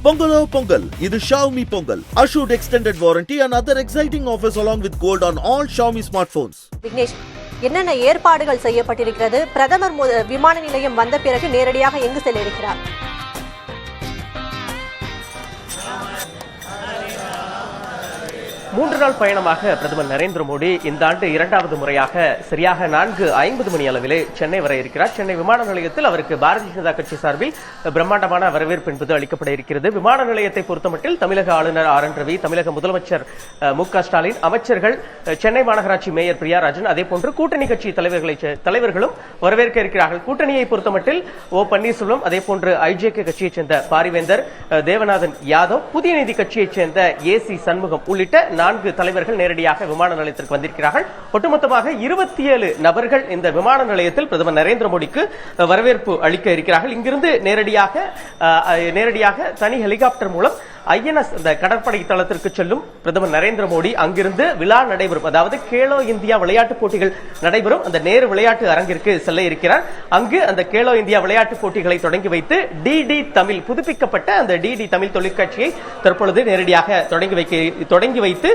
Pongalo Pongal, இது Xiaomi Pongal. Assured extended warranty and other exciting offers along with gold on all Xiaomi smartphones. Vignesh, என்னென்ன ஏற்பாடுகள் செய்யப்பட்டிருக்கிறது? பிரதமர் விமான நிலையம் வந்த பிறகு நேரடியாக எங்கு செல்ல இருக்கிறார்? 3 நாள் பயணமாக பிரதமர் நரேந்திர மோடி இந்த ஆண்டு 2வது முறையாக சரியாக 4:50 மணி அளவிலே சென்னை வர இருக்கிறார். சென்னை விமான நிலையத்தில் அவருக்கு பாரதிய ஜனதா கட்சி சார்பில் பிரம்மாண்டமான வரவேற்பு என்பது அளிக்கப்பட இருக்கிறது. விமான நிலையத்தை பொறுத்தமட்டில் தமிழக ஆளுநர் RN ரவி, தமிழக முதலமைச்சர் மு.க. ஸ்டாலின், அமைச்சர்கள், சென்னை மாநகராட்சி மேயர் பிரியா ராஜன், அதே போன்று கூட்டணி கட்சி தலைவர்களும் வரவேற்க இருக்கிறார்கள். கூட்டணியை பொறுத்தமட்டில் ஓ பன்னீர்செல்வம், அதே போன்று IJK கட்சியைச் சேர்ந்த பாரிவேந்தர், தேவநாதன் யாதவ், புதிய நீதி கட்சியைச் சேர்ந்த AC சண்முகம் உள்ளிட்ட 4 தலைவர்கள் நேரடியாக விமான நிலையத்திற்கு வந்திருக்கிறார்கள். ஒட்டுமொத்தமாக 27 நபர்கள் இந்த விமான நிலையத்தில் பிரதமர் நரேந்திர மோடிக்கு வரவேற்பு அளிக்க இருக்கிறார்கள். இங்கிருந்து நேரடியாக தனி ஹெலிகாப்டர் மூலம் INS இந்த கடற்படை தளத்திற்கு செல்லும் பிரதமர் நரேந்திர மோடி அங்கிருந்து விழா நடைபெறும், அதாவது கேலோ இந்தியா விளையாட்டுப் போட்டிகள் நடைபெறும் அந்த நேரு விளையாட்டு அரங்கிற்கு செல்ல இருக்கிறார். அங்கு அந்த கேலோ இந்தியா விளையாட்டுப் போட்டிகளை தொடங்கி வைத்து DD தமிழ், புதுப்பிக்கப்பட்ட அந்த DD தமிழ் தொழிற்கட்சியை தற்பொழுது நேரடியாக தொடங்கி வைத்து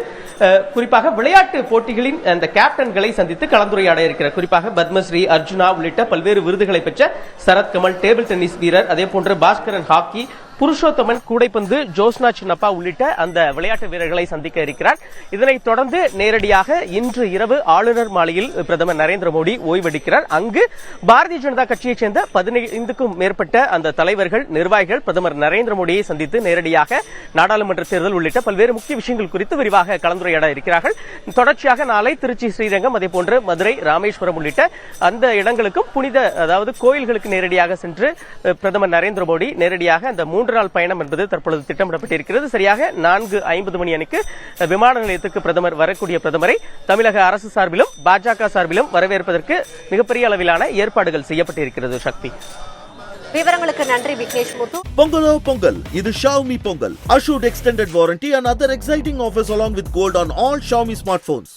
குறிப்பாக விளையாட்டு போட்டிகளின் அந்த கேப்டன்களை சந்தித்து கலந்துரையாட இருக்கிறார். குறிப்பாக பத்மஸ்ரீ, அர்ஜுனா உள்ளிட்ட பல்வேறு விருதுகளை பெற்ற சரத்கமல் டேபிள் டென்னிஸ் வீரர், அதே போன்று பாஸ்கரன் ஹாக்கி, புருஷோத்தமன் கூடைப்பந்து, ஜோஸ்னா சின்னப்பா உள்ளிட்ட அந்த விளையாட்டு வீரர்களை சந்திக்க இருக்கிறார். இதனைத் தொடர்ந்து நேரடியாக இன்று இரவு ஆளுநர் மாளிகையில் பிரதமர் நரேந்திர மோடி ஓய்வெடுக்கிறார். அங்கு பாரதிய ஜனதா கட்சியைச் சேர்ந்த 15க்கும் மேற்பட்ட அந்த தலைவர்கள், நிர்வாகிகள் பிரதமர் நரேந்திர மோடியை சந்தித்து நேரடியாக நாடாளுமன்ற தேர்தல் உள்ளிட்ட பல்வேறு முக்கிய விஷயங்கள் குறித்து விரிவாக கலந்துரையாட இருக்கிறார்கள். தொடர்ச்சியாக நாளை திருச்சி, ஸ்ரீரங்கம், அதே போன்று மதுரை, ராமேஸ்வரம் உள்ளிட்ட அந்த இடங்களுக்கும் அதாவது கோயில்களுக்கு நேரடியாக சென்று பிரதமர் நரேந்திர மோடி நேரடியாக அந்த 3 நாள் பயணம் என்பது தற்பொழுது திட்டமிடப்பட்டிருக்கிறது. சரியாக 4:50 மணி அணிக்கு விமான நிலையத்துக்கு பிரதமர் வரக்கூடிய பிரதமரை தமிழக அரசு சார்பிலும் பாஜக சார்பிலும் வரவேற்பதற்கு மிகப்பெரிய அளவிலான ஏற்பாடுகள் செய்யப்பட்டிருக்கிறது. சக்தி, விவரங்களுக்கு நன்றி விக்னேஷ் முத்து. Pongalo Pongal, இது Xiaomi Pongal. Assured extended warranty and other exciting offers along with gold on all Xiaomi smartphones.